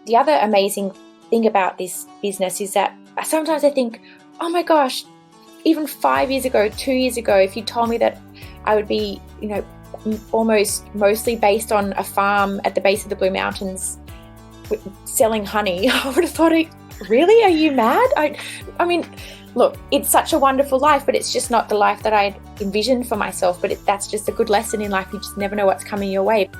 the other amazing thing about this business is that sometimes I think, oh my gosh, even 5 years ago, 2 years ago, if you told me that I would be, mostly based on a farm at the base of the Blue Mountains selling honey, I would have thought, really? Are you mad? I mean, look, it's such a wonderful life, but it's just not the life that I envisioned for myself. But that's just a good lesson in life. You just never know what's coming your way.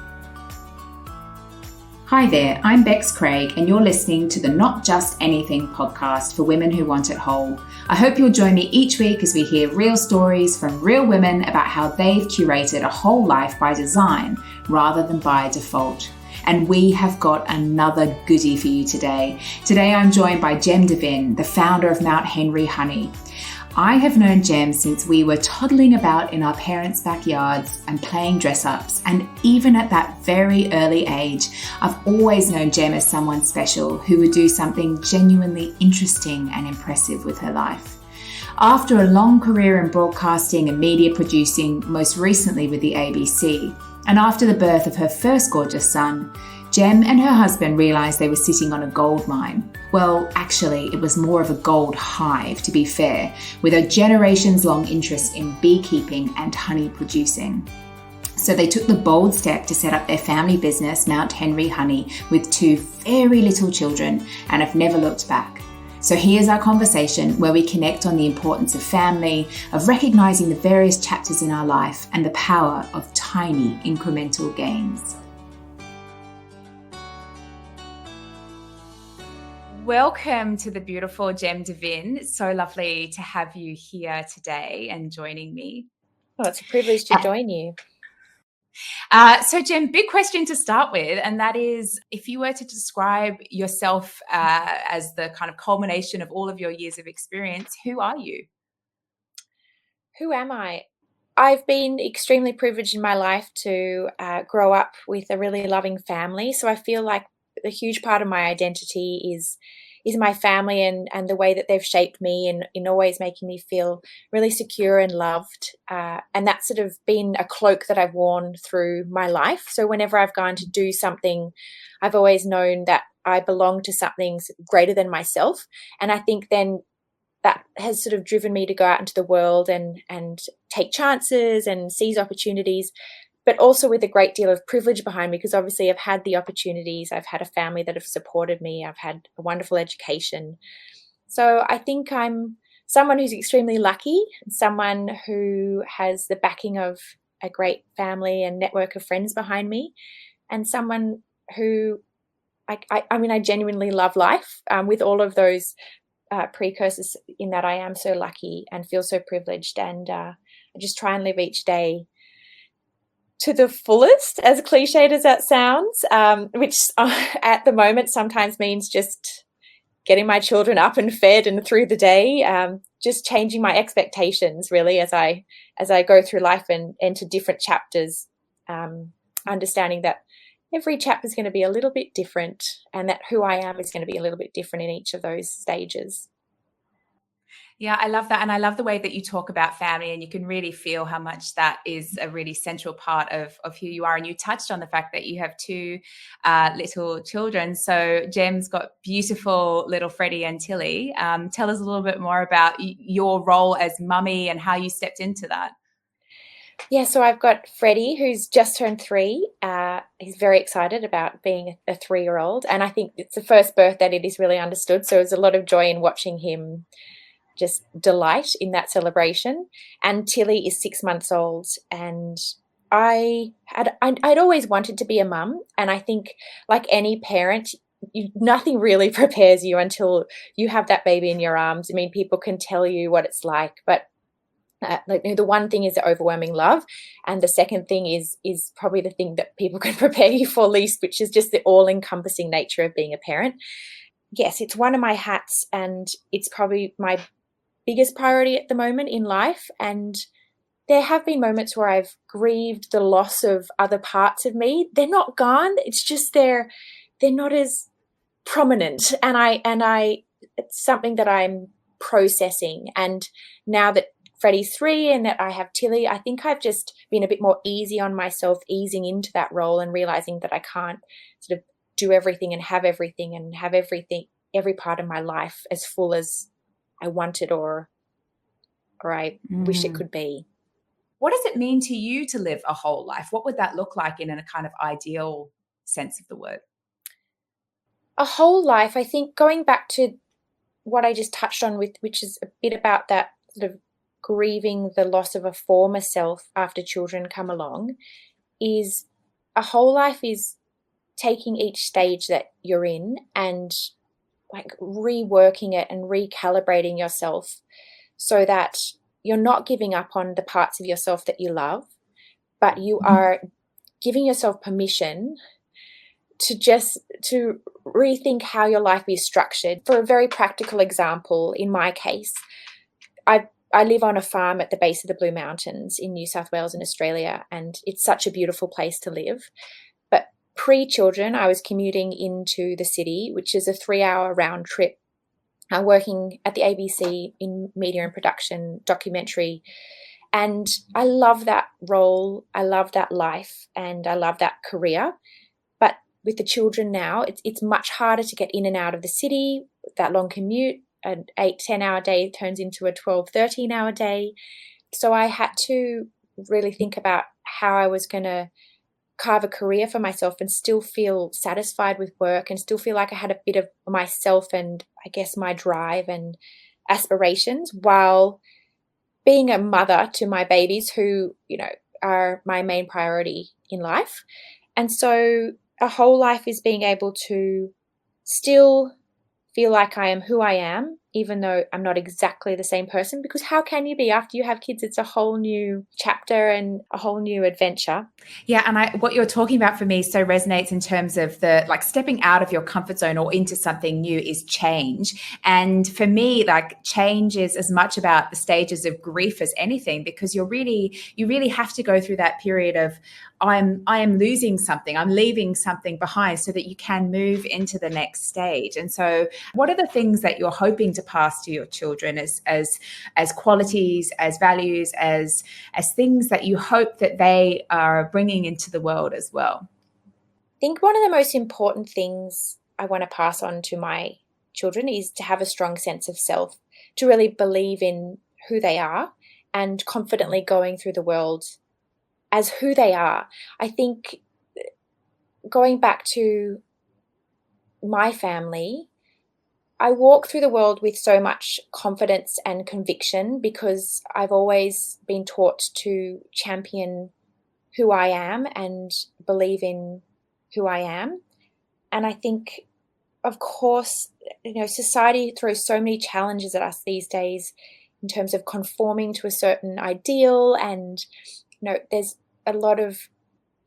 Hi there, I'm Bex Craig, and you're listening to the Not Just Anything podcast for women who want it whole. I hope you'll join me each week as we hear real stories from real women about how they've curated a whole life by design rather than by default. And we have got another goodie for you today. Today I'm joined by Gemma Deavin, the founder of Mount Henry Honey. I have known Gem since we were toddling about in our parents' backyards and playing dress-ups, and even at that very early age, I've always known Gem as someone special who would do something genuinely interesting and impressive with her life. After a long career in broadcasting and media producing, most recently with the ABC, and after the birth of her first gorgeous son, Gem and her husband realised they were sitting on a gold mine. Well, actually, it was more of a gold hive, to be fair, with a generations-long interest in beekeeping and honey producing. So they took the bold step to set up their family business, Mount Henry Honey, with 2 very little children, and have never looked back. So here's our conversation where we connect on the importance of family, of recognising the various chapters in our life, and the power of tiny incremental gains. Welcome to the beautiful Gemma Deavin. It's so lovely to have you here today and joining me. Oh, it's a privilege to join you. So Gem, big question to start with, and that is, if you were to describe yourself as the kind of culmination of all of your years of experience, who are you? Who am I? I've been extremely privileged in my life to grow up with a really loving family. So I feel like a huge part of my identity is my family and the way that they've shaped me in always making me feel really secure and loved. And that's sort of been a cloak that I've worn through my life. So whenever I've gone to do something, I've always known that I belong to something greater than myself. And I think then that has sort of driven me to go out into the world and take chances and seize opportunities, but also with a great deal of privilege behind me, because obviously I've had the opportunities. I've had a family that have supported me. I've had a wonderful education. So I think I'm someone who's extremely lucky, someone who has the backing of a great family and network of friends behind me, and someone who I genuinely love life with all of those precursors, in that I am so lucky and feel so privileged, and I just try and live each day to the fullest, as cliched as that sounds, which at the moment sometimes means just getting my children up and fed and through the day, just changing my expectations really as I go through life and enter different chapters, understanding that every chapter is going to be a little bit different, and that who I am is going to be a little bit different in each of those stages. Yeah, I love that. And I love the way that you talk about family, and you can really feel how much that is a really central part of who you are. And you touched on the fact that you have 2 little children. So Gem's got beautiful little Freddie and Tilly. Tell us a little bit more about your role as mummy and how you stepped into that. Yeah, so I've got Freddie, who's just turned 3. He's very excited about being a 3-year-old. And I think it's the first birth that it is really understood. So there's a lot of joy in watching him just delight in that celebration. And Tilly is 6 months old, and I'd always wanted to be a mum. And I think, like any parent, nothing really prepares you until you have that baby in your arms. I mean, people can tell you what it's like, but the one thing is the overwhelming love, and the second thing is probably the thing that people can prepare you for least, which is just the all-encompassing nature of being a parent. Yes, it's one of my hats, and it's probably my biggest priority at the moment in life. And there have been moments where I've grieved the loss of other parts of me. They're not gone. It's just they're not as prominent. And it's something that I'm processing. And now that Freddie's 3 and that I have Tilly, I think I've just been a bit more easy on myself, easing into that role and realizing that I can't sort of do everything and have everything, every part of my life as full as I wanted or I wish it could be. What does it mean to you to live a whole life? What would that look like in a kind of ideal sense of the word? A whole life, I think, going back to what I just touched on with, which is a bit about that sort of grieving the loss of a former self after children come along, is a whole life is taking each stage that you're in and like reworking it and recalibrating yourself so that you're not giving up on the parts of yourself that you love, but you are giving yourself permission to rethink how your life is structured. For a very practical example, in my case, I live on a farm at the base of the Blue Mountains in New South Wales in Australia, and it's such a beautiful place to live. But pre-children, I was commuting into the city, which is a 3-hour round trip, working at the ABC in media and production documentary. And I love that role. I love that life and I love that career. But with the children now, it's much harder to get in and out of the city. That long commute, an 8-10 hour day turns into a 12-13 hour day. So I had to really think about how I was going to carve a career for myself and still feel satisfied with work and still feel like I had a bit of myself and I guess my drive and aspirations while being a mother to my babies who, are my main priority in life. And so a whole life is being able to still feel like I am who I am, even though I'm not exactly the same person, because how can you be after you have kids? It's a whole new chapter and a whole new adventure. Yeah. And what you're talking about for me so resonates in terms of the like stepping out of your comfort zone or into something new is change. And for me, like change is as much about the stages of grief as anything, because you really have to go through that period of I am losing something, I'm leaving something behind so that you can move into the next stage. And so what are the things that you're hoping to pass to your children as qualities, as values, as things that you hope that they are bringing into the world as well? I think one of the most important things I want to pass on to my children is to have a strong sense of self, to really believe in who they are and confidently going through the world as who they are. I think going back to my family, I walk through the world with so much confidence and conviction because I've always been taught to champion who I am and believe in who I am. And I think, of course, society throws so many challenges at us these days in terms of conforming to a certain ideal. And, there's a lot of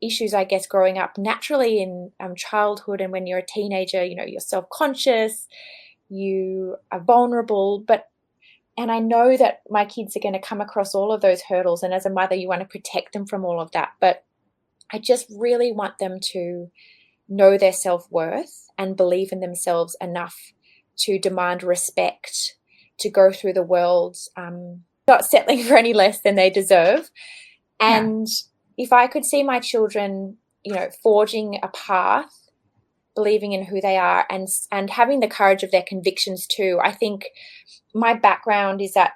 issues, I guess, growing up naturally in childhood. And when you're a teenager, you're self-conscious, you are vulnerable, and I know that my kids are going to come across all of those hurdles. And as a mother, you want to protect them from all of that. But I just really want them to know their self-worth and believe in themselves enough to demand respect, to go through the world, not settling for any less than they deserve. And if I could see my children, forging a path, believing in who they are and having the courage of their convictions too. I think my background is that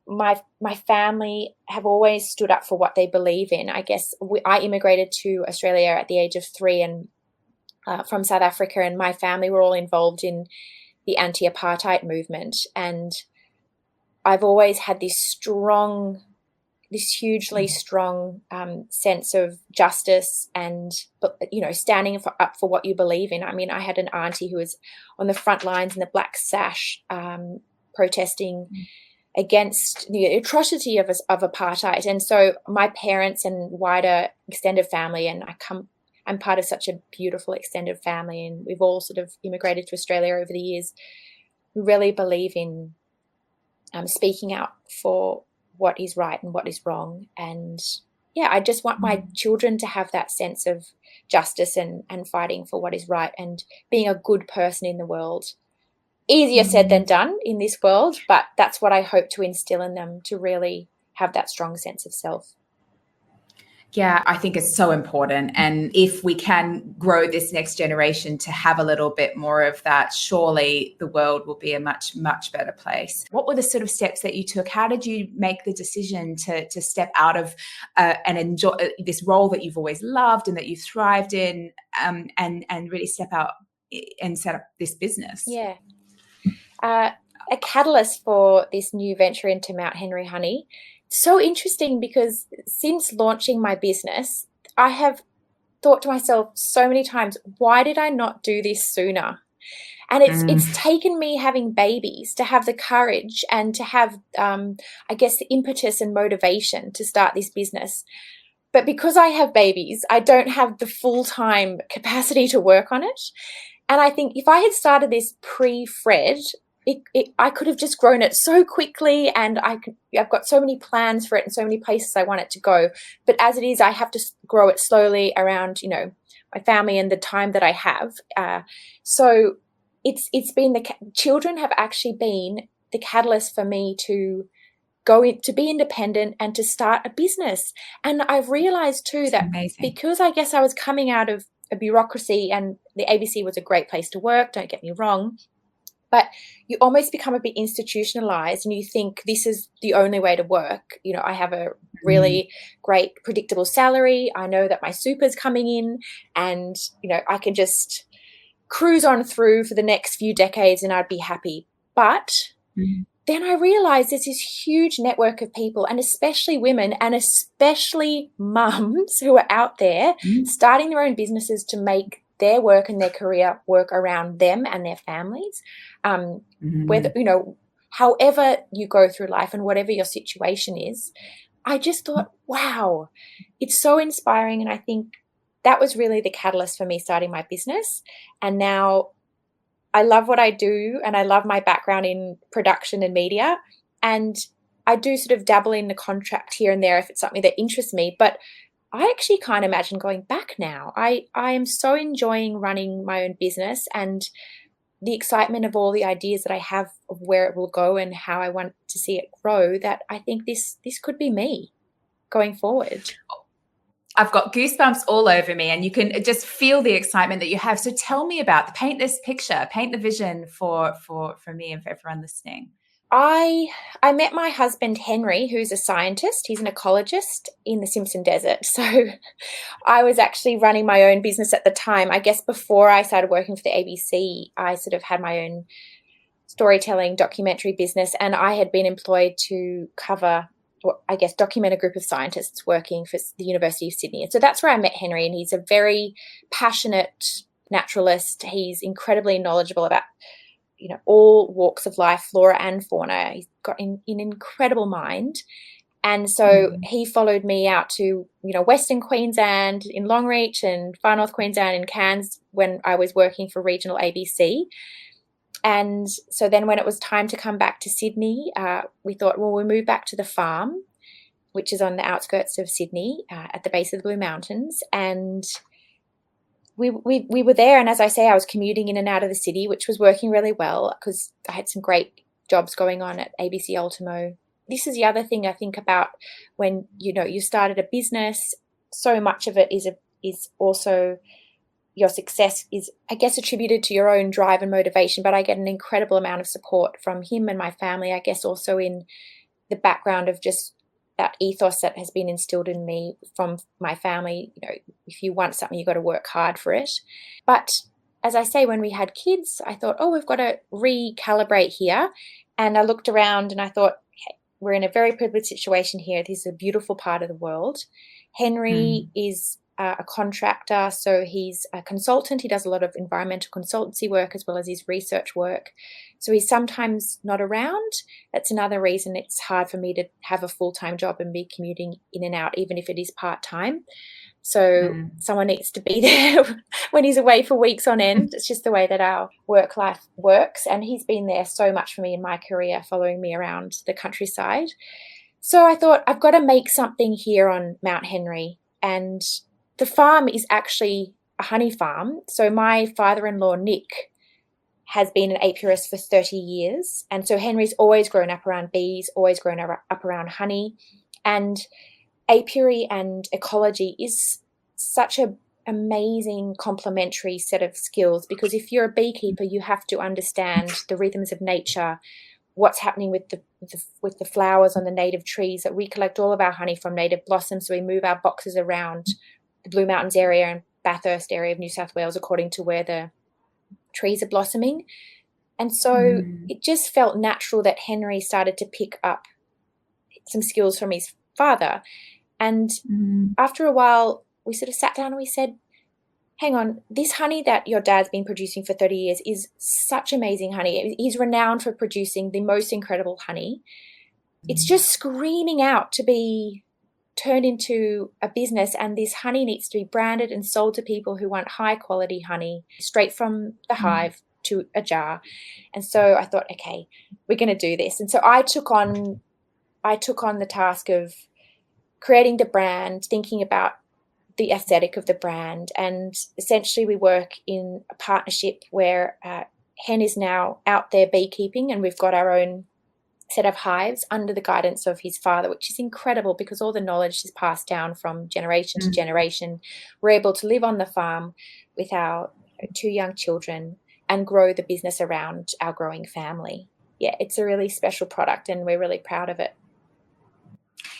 my family have always stood up for what they believe in. I guess I immigrated to Australia at the age of 3 and from South Africa, and my family were all involved in the anti-apartheid movement. And I've always had this hugely strong sense of justice and, standing up for what you believe in. I mean, I had an auntie who was on the front lines in the black sash protesting against the atrocity of apartheid. And so my parents and wider extended family, and I'm part of such a beautiful extended family, and we've all sort of immigrated to Australia over the years. We really believe in speaking out for what is right and what is wrong. And I just want my children to have that sense of justice and fighting for what is right and being a good person in the world. Easier said than done in this world, but that's what I hope to instill in them, to really have that strong sense of self. Yeah, I think it's so important. And if we can grow this next generation to have a little bit more of that, surely the world will be a much, much better place. What were the sort of steps that you took? How did you make the decision to step out of and enjoy this role that you've always loved and that you thrived in, and really step out and set up this business? Yeah. A catalyst for this new venture into Mount Henry honey. So interesting, because since launching my business, I have thought to myself so many times, why did I not do this sooner? And it's taken me having babies to have the courage and to have, I guess, the impetus and motivation to start this business. But because I have babies, I don't have the full-time capacity to work on it. And I think if I had started this pre-Fred, I could have just grown it so quickly, and I've got so many plans for it and so many places I want it to go. But as it is, I have to grow it slowly around, my family and the time that I have. So it's been children have actually been the catalyst for me to to be independent and to start a business. And I've realized too that because I guess I was coming out of a bureaucracy, and the ABC was a great place to work, don't get me wrong, but you almost become a bit institutionalized and you think this is the only way to work. I have a really great predictable salary. I know that my super's coming in, and, I can just cruise on through for the next few decades and I'd be happy. But then I realized there's this huge network of people, and especially women and especially mums, who are out there starting their own businesses to make their work and their career work around them and their families. Whether, however you go through life and whatever your situation is, I just thought, wow, it's so inspiring. And I think that was really the catalyst for me starting my business. And now I love what I do, and I love my background in production and media. And I do sort of dabble in the contract here and there if it's something that interests me. But I actually can't imagine going back now. I am so enjoying running my own business and the excitement of all the ideas that I have of where it will go and how I want to see it grow, that I think this could be me going forward. I've got goosebumps all over me, and you can just feel the excitement that you have. So tell me paint this picture, paint the vision for me and for everyone listening. I met my husband, Henry, who's a scientist. He's an ecologist in the Simpson Desert. So I was actually running my own business at the time. I guess before I started working for the ABC, I sort of had my own storytelling documentary business, and I had been employed to cover, or I guess, document a group of scientists working for the University of Sydney. And so that's where I met Henry, and he's a very passionate naturalist. He's incredibly knowledgeable about all walks of life, flora and fauna. He's got an incredible mind. And so he followed me out to, Western Queensland in Longreach and Far North Queensland in Cairns when I was working for regional ABC. And so then when it was time to come back to Sydney, we thought, well, we'll move back to the farm, which is on the outskirts of Sydney at the base of the Blue Mountains. And we were there, and as I say, I was commuting in and out of the city, which was working really well because I had some great jobs going on at ABC Ultimo. This is the other thing I think about when you started a business. So much of it is also your success is, I guess, attributed to your own drive and motivation. But I get an incredible amount of support from him and my family. I guess also in the background of just that ethos that has been instilled in me from my family. If you want something, you've got to work hard for it. But as I say, when we had kids, I thought, we've got to recalibrate here. And I looked around and I thought, okay, we're in a very privileged situation here. This is a beautiful part of the world. Henry is a contractor, so he's a consultant. He does a lot of environmental consultancy work as well as his research work. So he's sometimes not around. That's another reason it's hard for me to have a full-time job and be commuting in and out, even if it is part-time. So someone needs to be there when he's away for weeks on end. It's just the way that our work life works. And he's been there so much for me in my career, following me around the countryside. So I thought, I've got to make something here on Mount Henry. And the farm is actually a honey farm. So my father-in-law, Nick, has been an apiarist for 30 years. And so Henry's always grown up around bees, always grown up around honey. And apiary and ecology is such a amazing complementary set of skills, because if you're a beekeeper, you have to understand the rhythms of nature, what's happening with the flowers on the native trees. That we collect all of our honey from native blossoms, so we move our boxes around the Blue Mountains area and Bathurst area of New South Wales according to where the trees are blossoming. And so it just felt natural that Henry started to pick up some skills from his father. And after a while, we sort of sat down and we said, hang on, this honey that your dad's been producing for 30 years is such amazing honey. He's renowned for producing the most incredible honey. It's just screaming out to be turned into a business, and this honey needs to be branded and sold to people who want high quality honey straight from the hive to a jar. And so I thought, okay, we're going to do this. And so I took on the task of creating the brand, thinking about the aesthetic of the brand. And essentially we work in a partnership where Hen is now out there beekeeping, and we've got our own set of hives under the guidance of his father, which is incredible because all the knowledge is passed down from generation to generation. We're able to live on the farm with our 2 young children and grow the business around our growing family. Yeah, it's a really special product and we're really proud of it.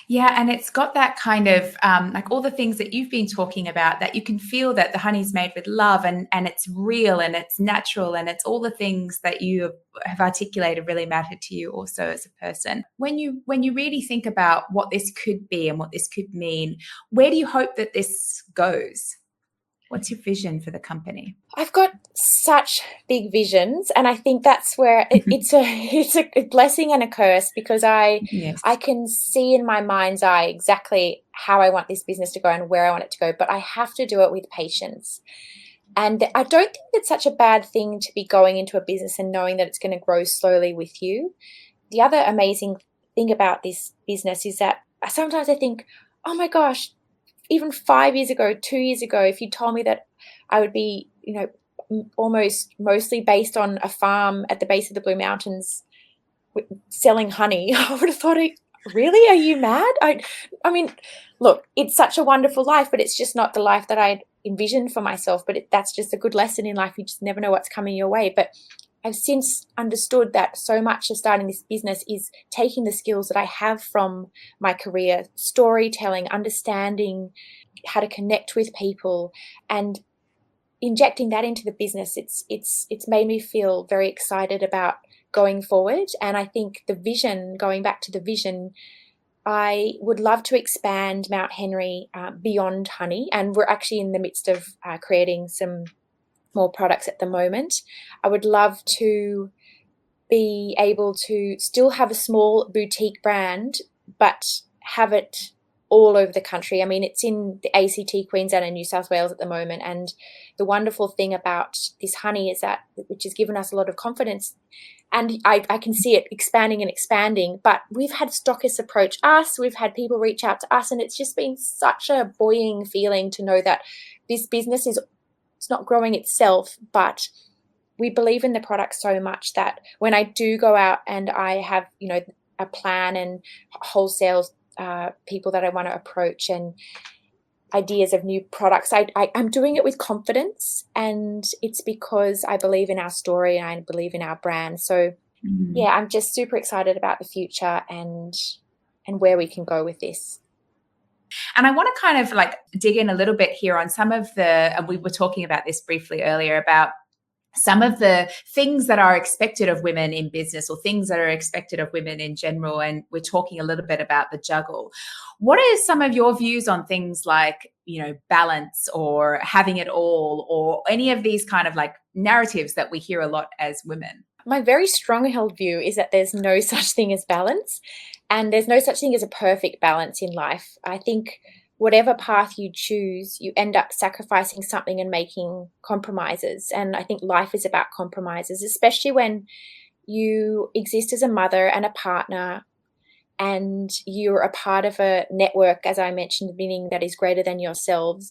Yeah, and it's got that kind of like all the things that you've been talking about, that you can feel that the honey's made with love, and it's real and it's natural, and it's all the things that you have articulated really matter to you also as a person. When you really think about what this could be and what this could mean, where do you hope that this goes? What's your vision for the company? I've got such big visions, and I think that's where it's a blessing and a curse, because I can see in my mind's eye exactly how I want this business to go and where I want it to go, but I have to do it with patience. And I don't think it's such a bad thing to be going into a business and knowing that it's going to grow slowly with you. The other amazing thing about this business is that sometimes I think, oh my gosh, even 5 years ago, 2 years ago, if you told me that I would be, mostly based on a farm at the base of the Blue Mountains selling honey, I would have thought, really? Are you mad? I mean, look, it's such a wonderful life, but it's just not the life that I envisioned for myself. But that's just a good lesson in life. You just never know what's coming your way. But I've since understood that so much of starting this business is taking the skills that I have from my career, storytelling, understanding how to connect with people, and injecting that into the business. It's made me feel very excited about going forward. And I think the vision, going back to the vision, I would love to expand Mount Henry beyond honey. And we're actually in the midst of creating some more products at the moment. I would love to be able to still have a small boutique brand, but have it all over the country. I mean, it's in the ACT, Queensland and New South Wales at the moment. And the wonderful thing about this honey is that, which has given us a lot of confidence, and I can see it expanding and expanding, but we've had stockists approach us, we've had people reach out to us, and it's just been such a buoying feeling to know that this business it's not growing itself, but we believe in the product so much that when I do go out and I have, a plan and wholesale people that I want to approach and ideas of new products, I'm doing it with confidence, and it's because I believe in our story and I believe in our brand. So yeah, I'm just super excited about the future and where we can go with this. And I want to kind of like dig in a little bit here on some of and we were talking about this briefly earlier, about some of the things that are expected of women in business, or things that are expected of women in general. And we're talking a little bit about the juggle. What are some of your views on things like, balance or having it all, or any of these kind of like narratives that we hear a lot as women? My very strong held view is that there's no such thing as balance, and there's no such thing as a perfect balance in life. I think whatever path you choose, you end up sacrificing something and making compromises. And I think life is about compromises, especially when you exist as a mother and a partner, and you're a part of a network, as I mentioned, meaning that is greater than yourself.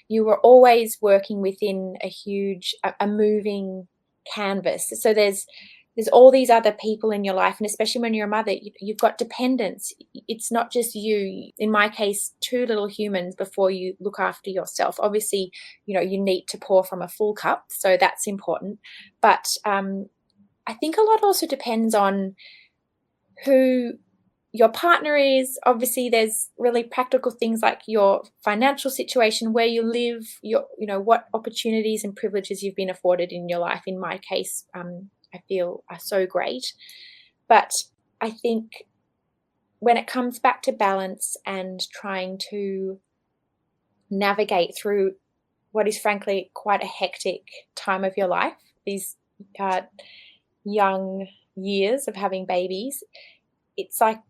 You are always working within a moving canvas. So there's there's all these other people in your life, and especially when you're a mother, you've got dependents. It's not just you. In my case, two little humans before you look after yourself. Obviously, you need to pour from a full cup, so that's important. But I think a lot also depends on who your partner is. Obviously, there's really practical things like your financial situation, where you live, what opportunities and privileges you've been afforded in your life. In my case, I feel are so great. But I think when it comes back to balance and trying to navigate through what is frankly quite a hectic time of your life, these young years of having babies, it's like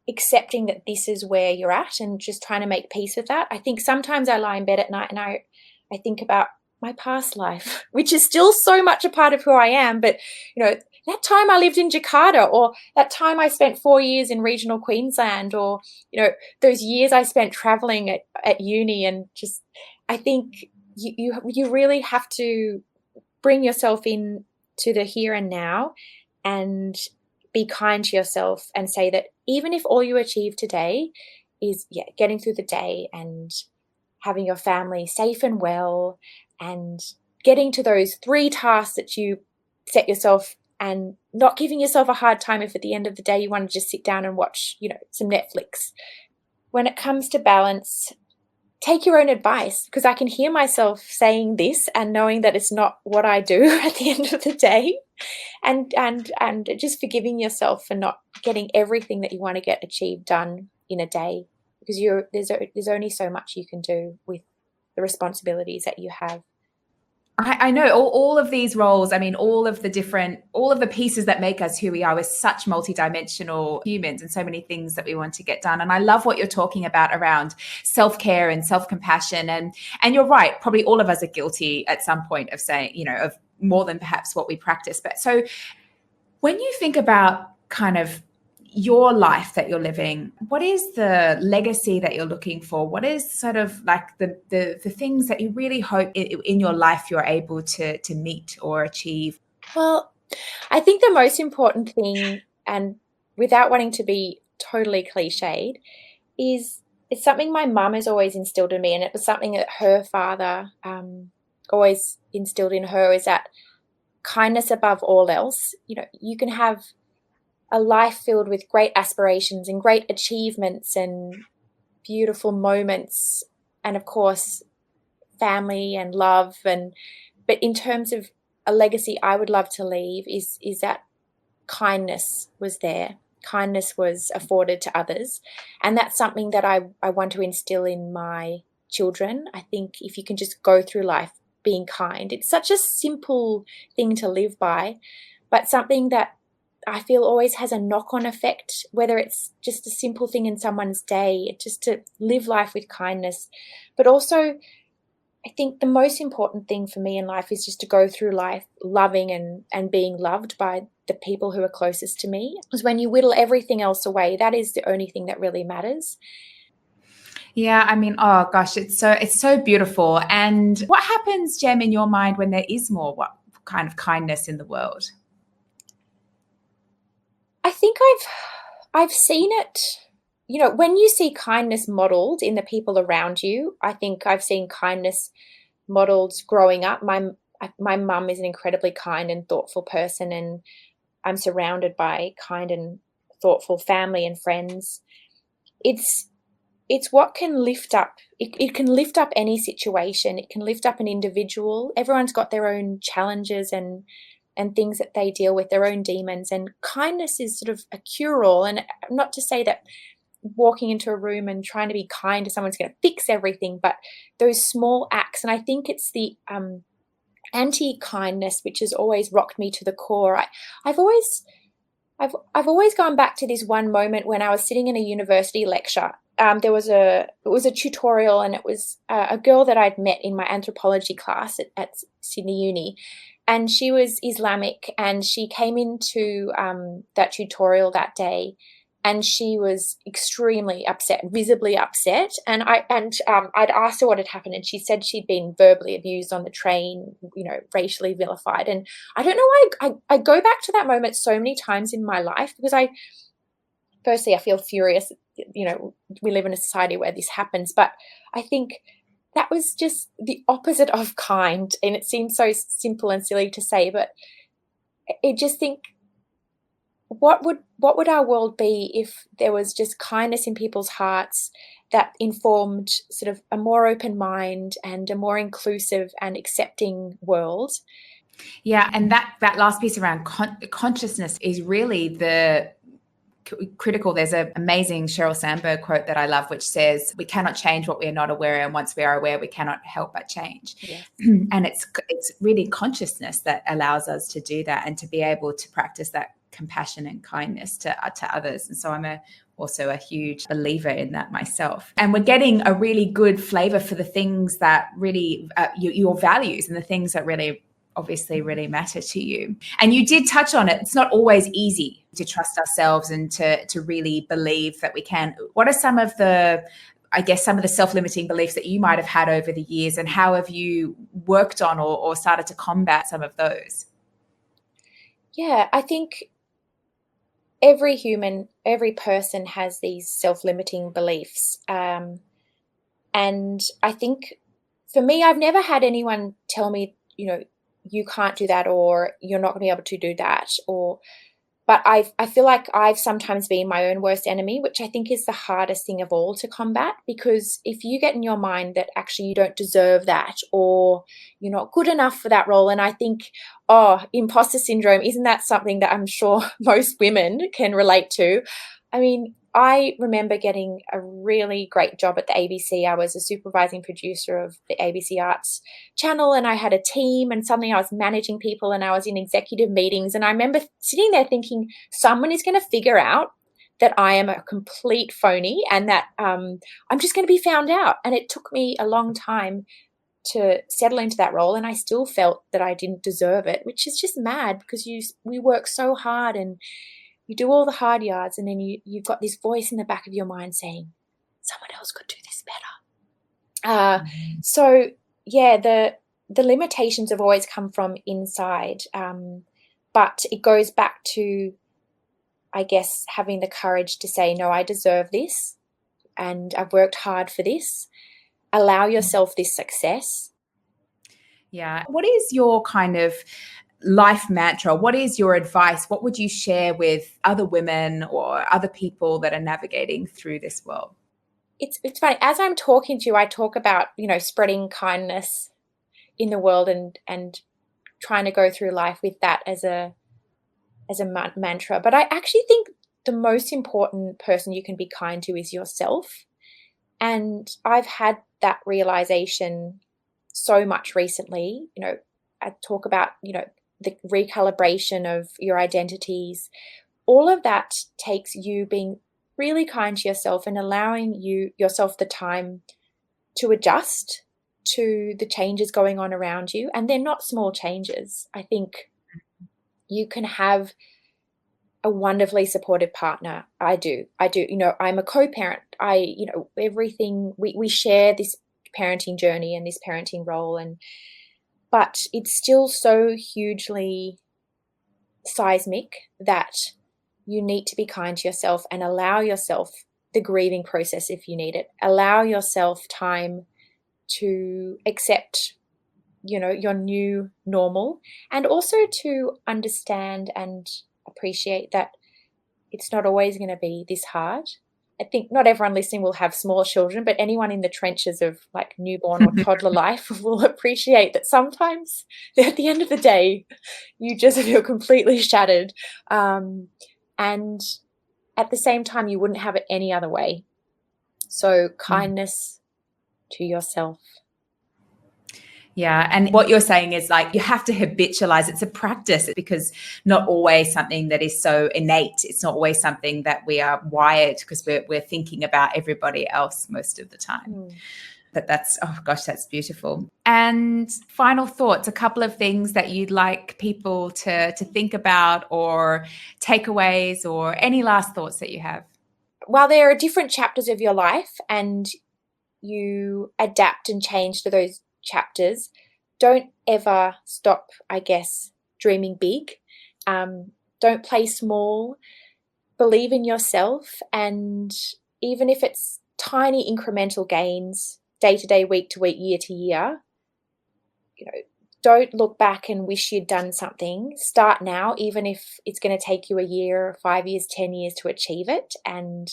accepting that this is where you're at and just trying to make peace with that. I think sometimes I lie in bed at night and I think about my past life, which is still so much a part of who I am. But, that time I lived in Jakarta, or that time I spent 4 years in regional Queensland, or, those years I spent traveling at uni. And just, I think you really have to bring yourself in to the here and now and be kind to yourself and say that even if all you achieve today is getting through the day and having your family safe and well and getting to those 3 tasks that you set yourself, and not giving yourself a hard time if at the end of the day you want to just sit down and watch, some Netflix. When it comes to balance, take your own advice, because I can hear myself saying this and knowing that it's not what I do at the end of the day, and just forgiving yourself for not getting everything that you want to get achieved done in a day, because there's only so much you can do with the responsibilities that you have. I know all of these roles. I mean, all of the pieces that make us who we are. We're such multidimensional humans and so many things that we want to get done. And I love what you're talking about around self-care and self-compassion. And you're right. Probably all of us are guilty at some point of saying, of more than perhaps what we practice. But so when you think about kind of your life that you're living, what is the legacy that you're looking for? What is sort of like the things that you really hope in your life you're able to meet or achieve? Well, I think the most important thing, and without wanting to be totally cliched, is it's something my mum has always instilled in me, and it was something that her father always instilled in her, is that kindness above all else. You can have a life filled with great aspirations and great achievements and beautiful moments, and of course family and love, but in terms of a legacy I would love to leave is that kindness was there. Kindness was afforded to others, and that's something that I want to instill in my children. I think if you can just go through life being kind, it's such a simple thing to live by, but something that I feel always has a knock-on effect, whether it's just a simple thing in someone's day, just to live life with kindness. But also, I think the most important thing for me in life is just to go through life loving and being loved by the people who are closest to me. Because when you whittle everything else away, that is the only thing that really matters. Yeah, I mean, oh gosh, it's so beautiful. And what happens, Gem, in your mind when there is more kind of kindness in the world? I think I've seen it, when you see kindness modeled in the people around you. I think I've seen kindness modeled growing up. My mum is an incredibly kind and thoughtful person, and I'm surrounded by kind and thoughtful family and friends. It's what can lift up. It can lift up any situation. It can lift up an individual. Everyone's got their own challenges and things that they deal with, their own demons. And kindness is sort of a cure-all. And not to say that walking into a room and trying to be kind to someone's going to fix everything, but those small acts. And I think it's the anti-kindness which has always rocked me to the core. I've always gone back to this one moment when I was sitting in a university lecture. It was a tutorial, and it was a girl that I'd met in my anthropology class at Sydney Uni, and she was Islamic, and she came into that tutorial that day, and she was extremely upset, visibly upset. And I'd asked her what had happened, and she said she'd been verbally abused on the train, racially vilified. And I don't know why I go back to that moment so many times in my life, because firstly, I feel furious. We live in a society where this happens, but I think that was just the opposite of kind. And it seems so simple and silly to say, but I just think, what would our world be if there was just kindness in people's hearts that informed sort of a more open mind and a more inclusive and accepting world? Yeah, and that last piece around consciousness is really the critical. There's an amazing Sheryl Sandberg quote that I love, which says, "We cannot change what we are not aware, and once we are aware, we cannot help but change." Yes. And it's really consciousness that allows us to do that and to be able to practice that compassion and kindness to others. And so I'm also a huge believer in that myself. And we're getting a really good flavor for the things that really your values and the things that really obviously really matter to you. And you did touch on it. It's not always easy to trust ourselves and to really believe that we can. What are some of the self-limiting beliefs that you might have had over the years, and how have you worked on or started to combat some of those? Yeah, I think every human, every person has these self-limiting beliefs. And I think for me, I've never had anyone tell me, you can't do that, or you're not going to be able to do that, but I feel like I've sometimes been my own worst enemy, which I think is the hardest thing of all to combat, because if you get in your mind that actually you don't deserve that, or you're not good enough for that role, and I think, imposter syndrome, isn't that something that I'm sure most women can relate to? I mean, I remember getting a really great job at the ABC. I was a supervising producer of the ABC Arts channel, and I had a team, and suddenly I was managing people, and I was in executive meetings. And I remember sitting there thinking, someone is going to figure out that I am a complete phony, and that I'm just going to be found out. And it took me a long time to settle into that role, and I still felt that I didn't deserve it, which is just mad, because we work so hard and you do all the hard yards, and then you've got this voice in the back of your mind saying, someone else could do this better. So yeah, the limitations have always come from inside. But it goes back to, I guess, having the courage to say, no, I deserve this, and I've worked hard for this. Allow yourself this success. Yeah. What is your kind of life mantra? What is your advice? What would you share with other women or other people that are navigating through this world? It's funny, as I'm talking to you, I talk about, spreading kindness in the world, and trying to go through life with that as a mantra. But I actually think the most important person you can be kind to is yourself. And I've had that realization so much recently. I talk about, the recalibration of your identities. All of that takes you being really kind to yourself and allowing yourself the time to adjust to the changes going on around you. And they're not small changes. I think you can have a wonderfully supportive partner. I do. I'm a co-parent. Everything, we share this parenting journey and this parenting role, but it's still so hugely seismic that you need to be kind to yourself and allow yourself the grieving process if you need it. Allow yourself time to accept, your new normal, and also to understand and appreciate that it's not always going to be this hard. I think not everyone listening will have small children, but anyone in the trenches of like newborn or toddler life will appreciate that sometimes at the end of the day, you just feel completely shattered. And at the same time, you wouldn't have it any other way. So kindness to yourself. Yeah. And what you're saying is, like, you have to habitualize. It's a practice, because not always something that is so innate. It's not always something that we are wired, because we're thinking about everybody else most of the time. But that's beautiful. And final thoughts, a couple of things that you'd like people to think about, or takeaways, or any last thoughts that you have. while there are different chapters of your life and you adapt and change to those chapters, don't ever stop, I guess, dreaming big. Don't play small. Believe in yourself, and even if it's tiny incremental gains, day to day, week to week, year to year, don't look back and wish you'd done something. Start now, even if it's going to take you a year, 5 years, 10 years to achieve it, and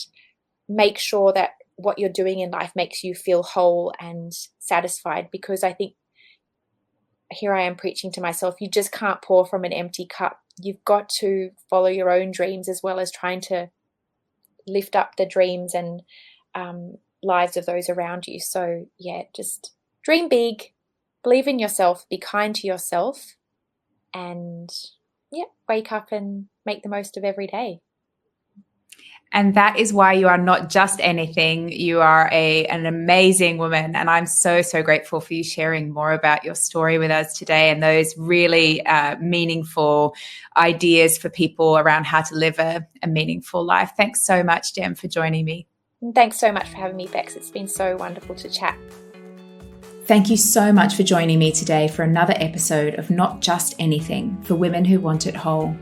make sure that what you're doing in life makes you feel whole and satisfied, because I think here I am preaching to myself. You just can't pour from an empty cup. You've got to follow your own dreams as well as trying to lift up the dreams and lives of those around you. So yeah, just dream big, believe in yourself, be kind to yourself, and wake up and make the most of every day. And that is why you are not just anything. You are an amazing woman. And I'm so, so grateful for you sharing more about your story with us today and those really meaningful ideas for people around how to live a meaningful life. Thanks so much, Gem, for joining me. And thanks so much for having me, Bex. It's been so wonderful to chat. Thank you so much for joining me today for another episode of Not Just Anything for Women Who Want It Whole.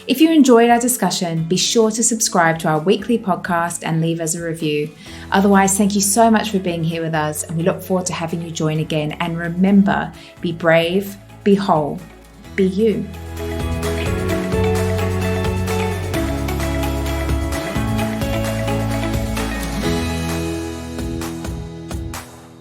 If you enjoyed our discussion, be sure to subscribe to our weekly podcast and leave us a review. Otherwise, thank you so much for being here with us, and we look forward to having you join again. And remember, be brave, be whole, be you.